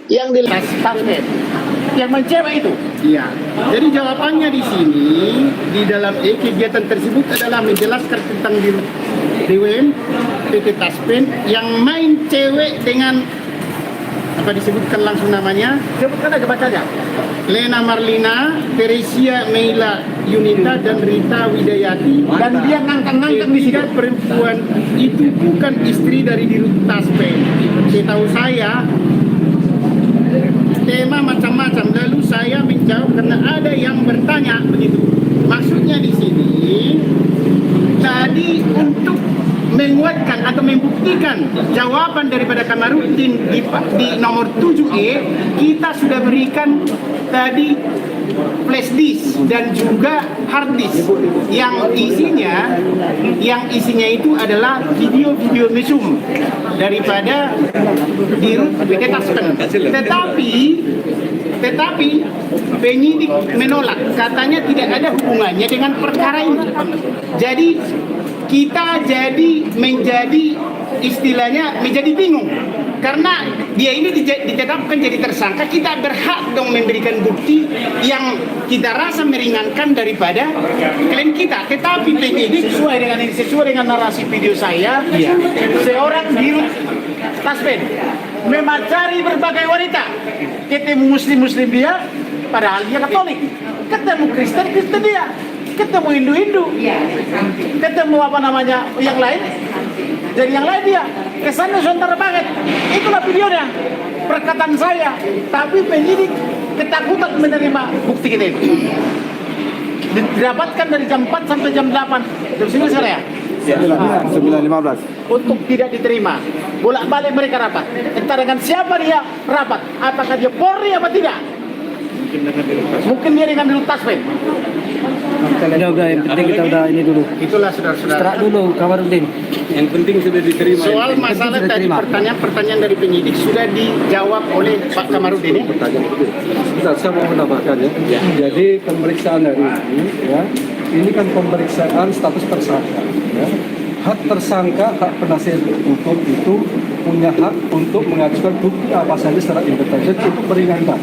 yang di taspen, yang mencewek itu. Iya. Jadi jawabannya di sini di dalam kegiatan tersebut adalah menjelaskan tentang DWM PT Taspen yang main cewek dengan apa disebutkan langsung namanya? Sebutkan aja, baca aja. Lena Marlina, Teresia Meila Yunita dan Rita Widayati. Dan dia ngangkang-ngangkang di situ. Ketiga perempuan itu bukan istri dari Dirut Taspen. Setahu saya tema macam-macam, lalu saya menjawab karena ada yang bertanya begitu. Maksudnya di sini tadi untuk menguatkan atau membuktikan jawaban daripada Kamarudin di nomor 7E, kita sudah berikan tadi flash disk dan juga hard disk yang isinya itu adalah video mesum daripada Dirut PT Taspen. Tetapi penyidik menolak, katanya tidak ada hubungannya dengan perkara ini. Jadi kita menjadi istilahnya menjadi bingung karena dia ini ditetapkan jadi tersangka. Kita berhak dong memberikan bukti yang kita rasa meringankan daripada klaim kita. Tetapi penyidik sesuai dengan narasi video saya, seorang Dirut Taspen memacari berbagai wanita, ketemu muslim dia, padahal dia Katolik, ketemu Kristen dia, ketemu Hindu, ketemu apa namanya yang lain, jadi yang lain dia kesannya saudara banget. Itulah videonya, perkataan saya. Tapi penyidik ketakutan menerima bukti kita itu. Didapatkan dari jam 4 sampai jam 8 jam 9 sore ya? 9.15 untuk tidak diterima. Bolak-balik mereka rapat. Entah dengan siapa dia rapat. Apakah dia Polri apa tidak? Mungkin dia dengan Dirut Taspen. udah yang penting kita udah ini dulu. Itulah saudara-saudara. Seterak dulu Kamarudin. Yang penting sudah diterima. Soal masalah tadi pertanyaan dari penyidik sudah dijawab oleh Pak Kamarudin. Saya mau menambahkan ya. Jadi pemeriksaan hari ini kan pemeriksaan status tersangka. Ya. Hak tersangka, hak penasihat hukum itu punya hak untuk mengajukan bukti apa saja secara independen untuk meringankan.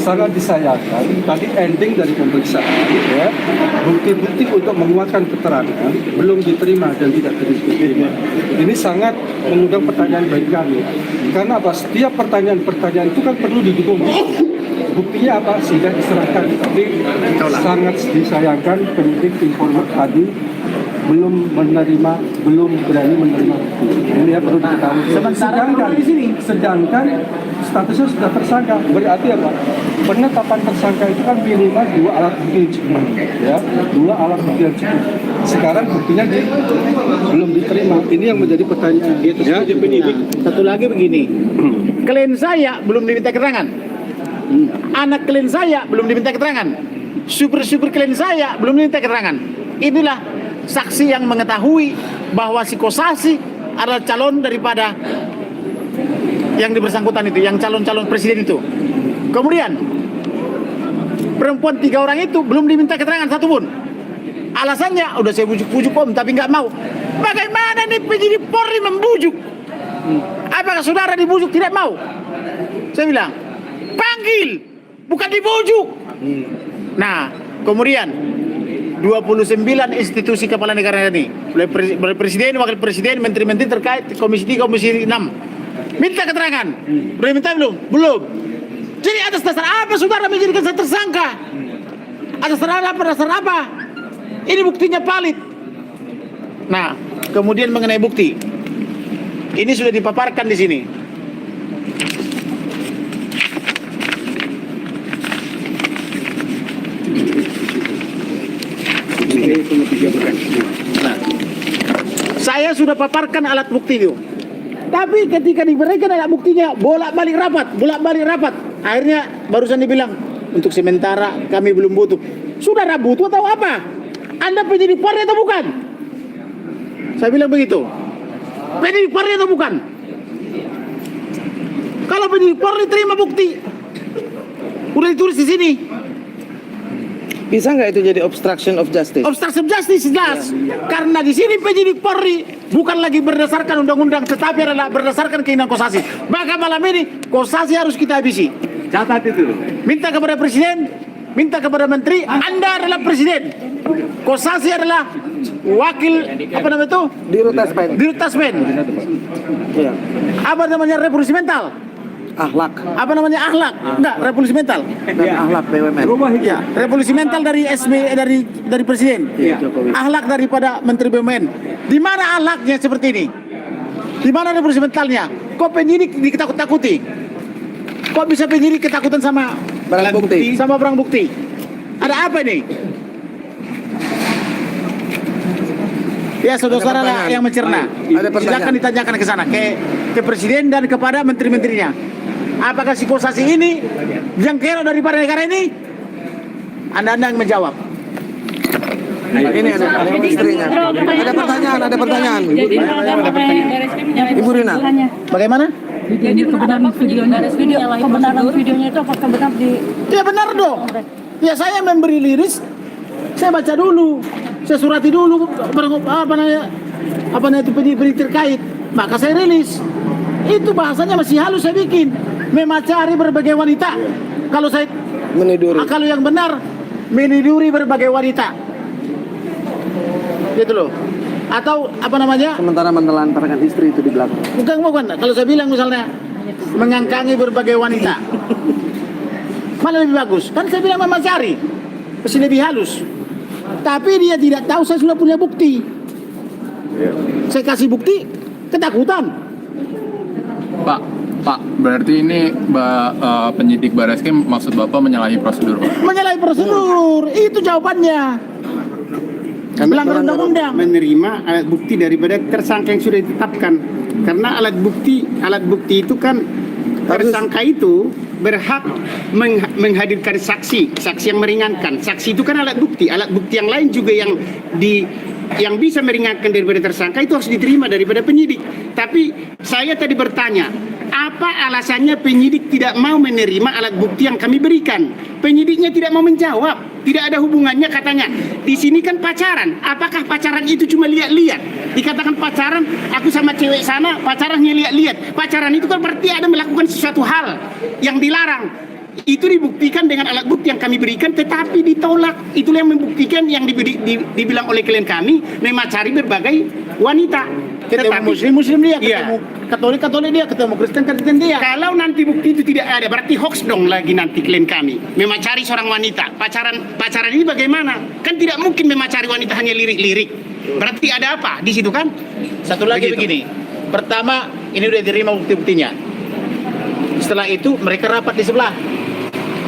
Sangat disayangkan tadi ending dari pemeriksaan ya, bukti-bukti untuk menguatkan keterangan belum diterima dan tidak diterima. Ini sangat mengundang pertanyaan bagi kami. Karena apa? Setiap pertanyaan-pertanyaan itu kan perlu didukung buktinya apa sehingga diserahkan. Tapi sangat disayangkan penyidik informat tadi belum berani menerima bukti. Ini ya perlu diketahui. Sedangkan statusnya sudah tersangka. Berarti apa? Penetapan tersangka itu kan minimal 2 alat bukti yang cukup, ya, 2 alat bukti yang cukup. Sekarang buktinya belum diterima. Ini yang menjadi pertanyaan. Ya, penyidik. Satu lagi begini, klien saya belum diminta keterangan. Anak klien saya belum diminta keterangan. Super klien saya belum diminta keterangan. Inilah saksi yang mengetahui bahwa si Kosasi adalah calon daripada yang bersangkutan itu, yang calon presiden itu. Kemudian perempuan 3 orang itu belum diminta keterangan satupun. Alasannya udah saya bujuk-bujuk om tapi nggak mau. Bagaimana nih penyidik Polri membujuk? Apakah saudara dibujuk tidak mau? Saya bilang panggil, bukan dibujuk. Nah, kemudian 29 institusi kepala negara ini, mulai presiden, wakil presiden, menteri-menteri terkait, komisi 3, komisi 6, minta keterangan. Udah minta belum? Belum. Jadi atas dasar apa saudara menjadikan saya tersangka? Atas dasar apa? Ini buktinya valid. Nah, kemudian mengenai bukti, ini sudah dipaparkan di sini. Nah, saya sudah paparkan alat bukti itu. Tapi ketika diberikan alat buktinya bolak-balik rapat. Akhirnya barusan dibilang untuk sementara kami belum butuh. Saudara butuh atau apa? Anda penyidik Polri atau bukan? Saya bilang begitu. Penyidik Polri atau bukan? Kalau penyidik Polri terima bukti, udah ditulis di sini. Bisa nggak itu jadi obstruction of justice? Obstruction justice jelas. Karena di sini penyidik Polri bukan lagi berdasarkan undang-undang, tetapi adalah berdasarkan keinginan Kosasi. Maka malam ini Kosasi harus kita habisi. Catat itu. Minta kepada Presiden, minta kepada Menteri, Anda adalah Presiden. Kosasi adalah wakil apa namanya itu? Dirut Taspen. Dirut Taspen. Iya. Apa namanya revolusi mental? Ahlak. Apa namanya akhlak? Enggak, revolusi mental. Dan ahlak BUMN. Ya, revolusi mental dari dari Presiden. Jokowi. Akhlak daripada Menteri BUMN. Di mana akhlaknya seperti ini? Di mana revolusi mentalnya? Kok penyidik ditakut-takuti? Kok bisa penyidik ketakutan sama Barang bukti. sama barang bukti? Ada apa ini? Ya, saudara-saudara pertanyaan. yang mencerna. Ada pertanyaan. Silakan ditanyakan ke sana ke Presiden dan kepada menteri-menterinya. Apakah si Kosasi ini yang kero daripada negara ini? Anda yang menjawab. Ini ada istrinya. Ada pertanyaan. Jadi ada Ibu Rina. Bagaimana? Jadi kebenaran videonya itu apakah benar di Ya benar dong. Ya saya memberi liris, saya baca dulu, saya surati dulu apa namanya itu penyidik terkait, maka saya rilis. Itu bahasanya masih halus saya bikin, memacari berbagai wanita. Kalau saya Meniduri. kalau yang benar meniduri berbagai wanita, gitu loh. Atau apa namanya? Sementara menelantarkan istri itu di belakang. Bukan. Kalau saya bilang misalnya mengangkangi berbagai wanita, mana lebih bagus? Kan saya bilang memacari, masih lebih halus. Tapi dia tidak tahu saya sudah punya bukti. Saya kasih bukti, ketakutan. Pak, berarti ini penyidik Barreskrim maksud Bapak menyalahi prosedur, Pak? Menyalahi prosedur, itu jawabannya. Melanggar undang-undang. Menerima alat bukti daripada tersangka yang sudah ditetapkan. Karena alat bukti itu kan tersangka itu berhak menghadirkan saksi yang meringankan. Saksi itu kan alat bukti yang lain juga yang bisa meringankan daripada tersangka itu harus diterima daripada penyidik. Tapi saya tadi bertanya, apa alasannya penyidik tidak mau menerima alat bukti yang kami berikan? Penyidiknya tidak mau menjawab, tidak ada hubungannya katanya. Di sini kan pacaran, apakah pacaran itu cuma lihat-lihat? Dikatakan pacaran, aku sama cewek sana, pacarannya lihat-liat. Pacaran itu kan berarti ada melakukan sesuatu hal yang dilarang. Itu dibuktikan dengan alat bukti yang kami berikan, tetapi ditolak. Itulah yang membuktikan yang dibilang oleh klien kami, memacari berbagai wanita. Ketemu muslim dia, ketemu katolik dia, ketemu Kristen dia. Kalau nanti bukti itu tidak ada, berarti hoax dong lagi nanti klien kami. Memacari seorang wanita. Pacaran ini bagaimana? Kan tidak mungkin memacari wanita hanya lirik-lirik. Berarti ada apa di situ kan? Satu lagi Begitu. begini. Pertama, ini udah diterima bukti-buktinya. Setelah itu mereka rapat di sebelah.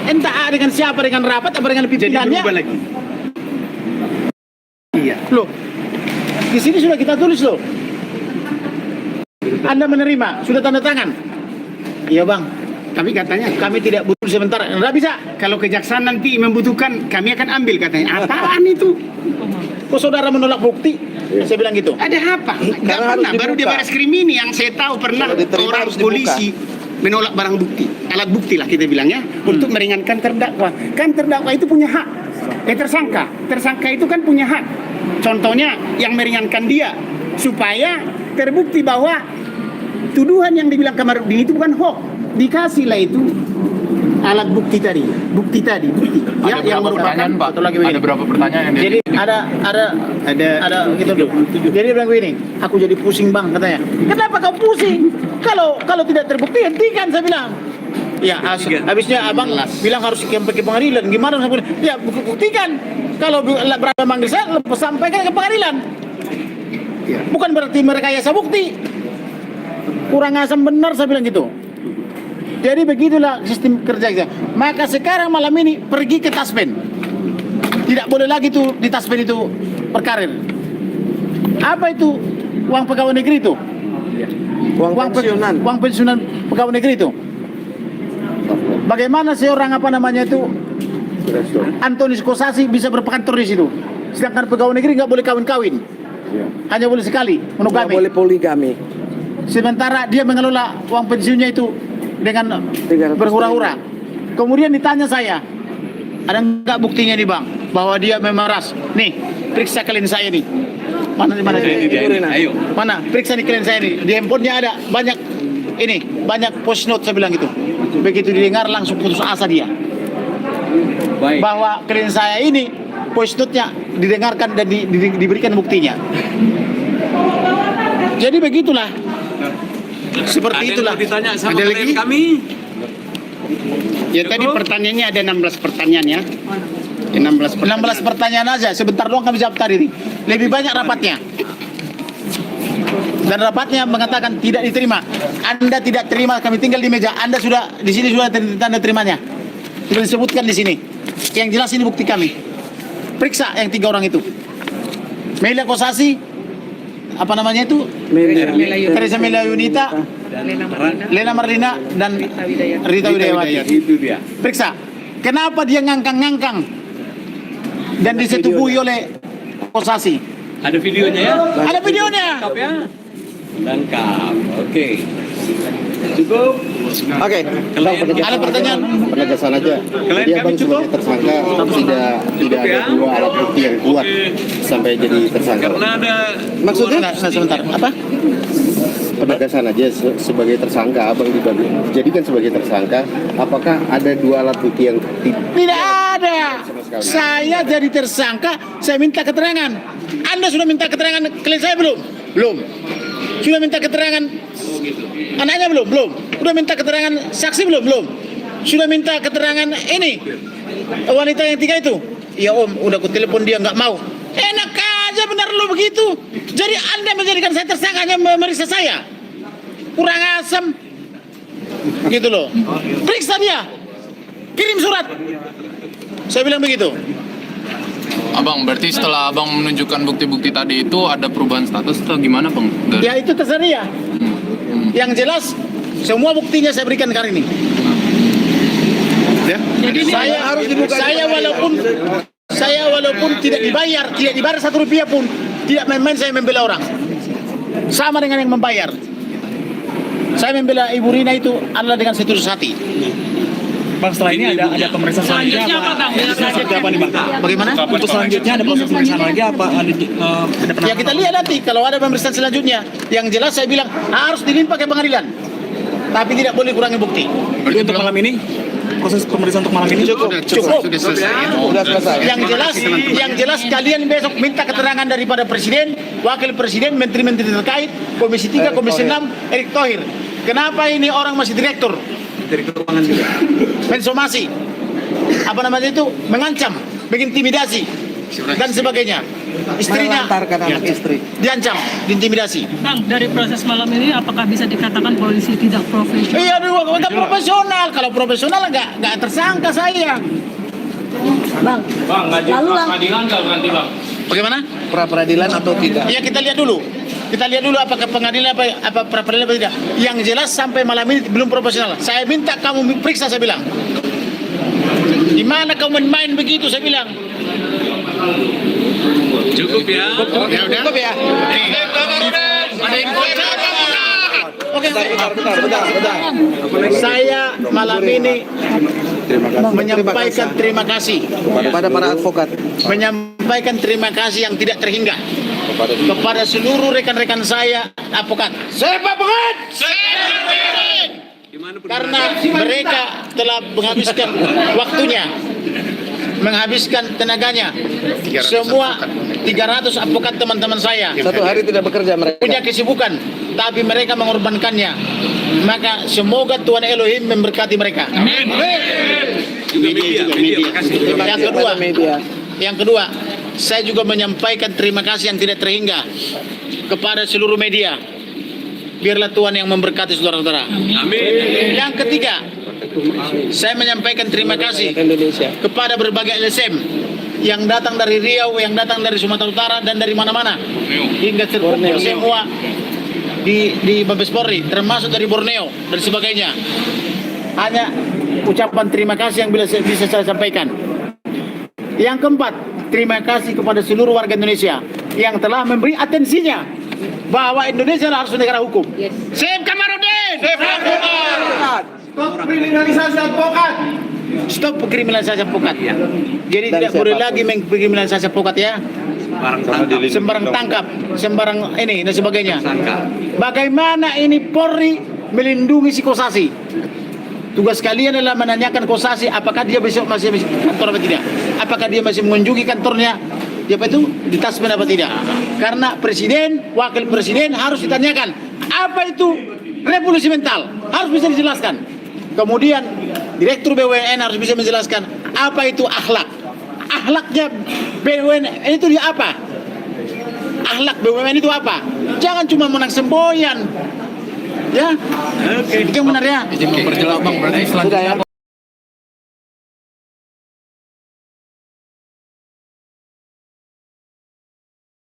Entah dengan siapa, dengan rapat atau dengan Jadi pimpinannya. berubah lagi. Iya. Loh, di sini sudah kita tulis loh. Anda menerima, sudah tanda tangan. Iya bang, Tapi katanya kami tidak butuh sementara. Nggak bisa. kalau kejaksaan nanti membutuhkan, kami akan ambil katanya. Apaan itu? Kok saudara menolak bukti? Saya bilang gitu. Ada apa? Nggak Karena harus pernah. Baru di dibuka. Barreskrim ini yang saya tahu pernah Kalau diterima orang harus dibuka. polisi menolak barang bukti, alat bukti lah kita bilang ya, untuk meringankan terdakwa. Kan terdakwa itu punya hak. Tersangka itu kan punya hak. Contohnya yang meringankan dia supaya terbukti bahwa tuduhan yang dibilang Kamarudin itu bukan hoax. Dikasihlah itu alat bukti tadi, ya, yang merupakan Pak? Satu lagi begini. Ada berapa pertanyaan yang Jadi ada gitu loh. Jadi dia bilang begini, aku jadi pusing bang katanya. Kenapa kau pusing? Kalau tidak terbukti hentikan saya bilang. Ya habisnya abang bilang harus ke pengadilan. Gimana saya bilang? Ya buktikan. Kalau berapa manggil saya sampaikan ke pengadilan. Bukan berarti merekayasa bukti. Kurang asam benar saya bilang gitu. Jadi begitulah sistem kerja kita. Maka sekarang malam ini pergi ke Taspen. Tidak boleh lagi tuh di Taspen itu berkarir. Apa itu uang pegawai negeri itu? Uang pensiunan. Uang pensiunan pegawai negeri itu. Bagaimana seorang apa namanya itu Antonius Kosasi bisa berkantor di situ? Sedangkan pegawai negeri nggak boleh kawin-kawin. Hanya boleh sekali Nggak monogami. boleh poligami. Sementara dia mengelola uang pensiunnya itu dengan 300 berhura-hura. Kemudian ditanya saya, ada nggak buktinya nih bang? bahwa dia memeras. Nih, periksa klien saya nih. Mana? Ayo. Mana? Periksa nih klien saya nih. Di handphonenya ada banyak banyak post note saya bilang gitu. Begitu didengar langsung putus asa dia. Baik. Bahwa klien saya ini post note-nya didengarkan dan diberikan buktinya. Jadi begitulah. Seperti itulah. Ditanya sama Ada klien lagi? kami. Ya tadi pertanyaannya ada 16 pertanyaan ya. 16 pertanyaan aja, sebentar doang kami jawab tadi nih. Lebih banyak rapatnya. Dan rapatnya mengatakan tidak diterima. Anda tidak terima, kami tinggal di meja. Anda sudah di sini sudah tanda terimanya. Sudah disebutkan di sini. Yang jelas ini bukti kami. Periksa yang 3 orang itu. Melia Kosasi, apa namanya itu? Teresa Melia Yunita, Lena Marlina dan Rita Widayawati. Itu dia. Periksa. Kenapa dia ngangkang-ngangkang dan disetubui oleh Kosasi? Ada videonya ya? Ada videonya. Lengkap ya? Lengkap. Oke. Cukup. Oke, Ada pertanyaan? penegasan aja. Klien Jadi kami abang cukup? sebagai tersangka tidak ada dua alat bukti yang kuat sampai jadi tersangka. Karena ada Maksudnya Sebentar. Apa? penegasan aja sebagai tersangka abang dijadikan sebagai tersangka. Apakah ada dua alat bukti yang Tidak ada. Saya jadi tersangka, saya minta keterangan. Anda sudah minta keterangan klien saya belum? Belum. Sudah minta keterangan anaknya belum? Belum. Sudah minta keterangan saksi belum? Belum. Sudah minta keterangan ini wanita yang 3 itu? Ya om, udah aku telepon dia nggak mau. Enak aja benar lo begitu. Jadi Anda menjadikan saya tersangka hanya memeriksa saya. Kurang asam. Gitu loh. Periksa dia. Kirim surat. Saya bilang begitu. Abang, berarti setelah abang menunjukkan bukti-bukti tadi itu ada perubahan status atau gimana, Bang? Ya itu terserah dia. Yang jelas semua buktinya saya berikan hari ini. Ya. Saya harus dibuka. Saya walaupun tidak dibayar 1 rupiah pun, tidak main-main saya membela orang. Sama dengan yang membayar. Saya membela Ibu Rina itu adalah dengan setulus hati. Bang, setelah ini ada pemeriksaan selanjutnya apa? Seperti apa nih, Bang? Bagaimana? Untuk selanjutnya ada proses pemeriksaan lagi apa? Ada Ya kita lihat nanti kalau ada pemeriksaan selanjutnya. Yang jelas saya bilang harus dilimpah ke pengadilan. Tapi tidak boleh kurangi bukti. Jadi untuk malam ini proses pemeriksaan untuk malam ini Cukup. sudah selesai? Yang jelas kalian besok minta keterangan daripada presiden, wakil presiden, menteri-menteri terkait, komisi 3, komisi 6, Erick Thohir. Kenapa ini orang masih direktur? Direktur keuangan juga. Mensomasi, apa namanya itu, mengancam, mengintimidasi dan sebagainya. Istrinya anak istri. diancam, diintimidasi. Bang, dari proses malam ini apakah bisa dikatakan polisi tidak profesional? Iya, nggak profesional. Kalau profesional nggak tersangka saya. Bang, lalu Pengadilan kalau nanti bang. Bagaimana? Pra peradilan atau tidak? Ya kita lihat dulu. Kita lihat dulu apakah pengadilan apa pra peradilan apa tidak. Yang jelas sampai malam ini belum profesional. Saya minta kamu periksa, saya bilang. Di mana kamu main begitu, saya bilang. Cukup ya. Cukup ya. Ada yang Oke. Saya malam ini menyampaikan terima kasih Kepada para advokat. menyampaikan terima kasih yang tidak terhingga kepada seluruh rekan-rekan saya advokat. Sepak banget. Karena mereka telah menghabiskan waktunya, menghabiskan tenaganya. Semua 300 advokat teman-teman saya Satu hari tidak bekerja mereka. punya kesibukan, tapi mereka mengorbankannya. Maka semoga Tuhan Elohim memberkati mereka. Amin. Media. Makasih. Yang kedua, saya juga menyampaikan terima kasih yang tidak terhingga kepada seluruh media. Biarlah Tuhan yang memberkati saudara-saudara. Amin. Yang ketiga, saya menyampaikan terima kasih kepada berbagai LSM yang datang dari Riau, yang datang dari Sumatera Utara dan dari mana-mana hingga terkumpul semua di Mabes Polri, termasuk dari Borneo dan sebagainya. Hanya ucapan terima kasih yang bisa saya sampaikan. Yang keempat, terima kasih kepada seluruh warga Indonesia yang telah memberi atensinya bahwa Indonesia harus negara hukum. Sip Kamarudin! Kriminalisasi advokat. Stop kriminalisasi advokat ya. Jadi tidak boleh lagi mengkriminalisasi advokat ya. Sembarang tangkap, sembarang ini dan sebagainya. Bagaimana ini Polri melindungi si Kosasi? Tugas kalian adalah menanyakan Kosasi apakah dia besok masih kantor apa tidak? Apakah dia masih mengunjungi kantornya? Apa itu di taspen apa tidak? Karena presiden, wakil presiden harus ditanyakan apa itu revolusi mental, harus bisa dijelaskan. Kemudian direktur BUMN harus bisa menjelaskan apa itu akhlak. Akhlaknya BUMN itu dia apa? Akhlak BUMN itu apa? Jangan cuma menang semboyan. Ya, itu yang benar ya. Izin memperjelas Bang, berarti selanjutnya